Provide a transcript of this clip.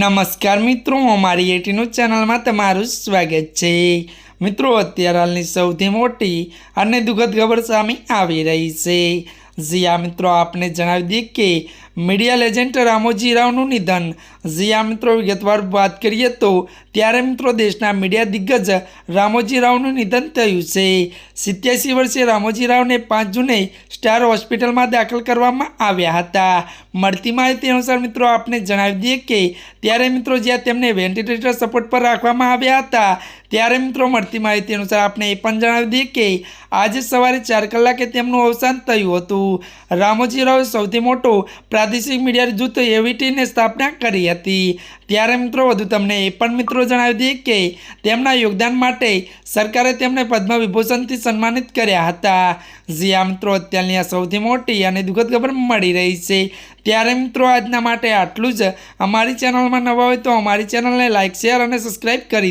નમસ્કાર મિત્રો, અમારી એટીનું ચેનલમાં તમારું સ્વાગત છે। મિત્રો, અત્યારે હાલની સૌથી મોટી અને દુઃખદ ખબર સામે આવી રહી છે। જ્યાં મિત્રો આપને જણાવી દઈએ કે મીડિયા લેજેન્ડ રામોજી રાવનું નિધન। જ્યાં મિત્રો વિગતવાર વાત કરીએ તો ત્યારે મિત્રો દેશના મીડિયા દિગ્ગજ રામોજી રાવનું નિધન થયું છે। 87 વર્ષીય રામોજી રાવને 5 જૂને સ્ટાર હોસ્પિટલમાં દાખલ કરવામાં આવ્યા હતા। મળતી માહિતી અનુસાર મિત્રો આપને જણાવી દઈએ કે ત્યારે મિત્રો જ્યાં તેમને વેન્ટિલેટર સપોર્ટ પર રાખવામાં આવ્યા હતા ત્યારે મિત્રો મળતી માહિતી અનુસાર આપને એ પણ જણાવી દઈએ કે આજે સવારે 4 કલાકે તેમનું અવસાન થયું હતું। રામોજી રાવે સૌથી મોટો પ્રાદેશિક મીડિયા જૂથ એવીટીની સ્થાપના કરી હતી। ત્યારે મિત્રો વધુ તમને એ પણ મિત્રો જણાવી દઈએ કે તેમના યોગદાન માટે સરકારે તેમને પદ્મ વિભૂષણથી સન્માનિત કર્યા હતા। જ્યાં મિત્રો અત્યારની આ સૌથી મોટી અને દુઃખદ ખબર મળી રહી છે। ત્યારે મિત્રો આજના માટે આટલું જ। અમારી ચેનલમાં નવા હોય તો અમારી ચેનલને લાઇક, શેર અને સબસ્ક્રાઈબ કરી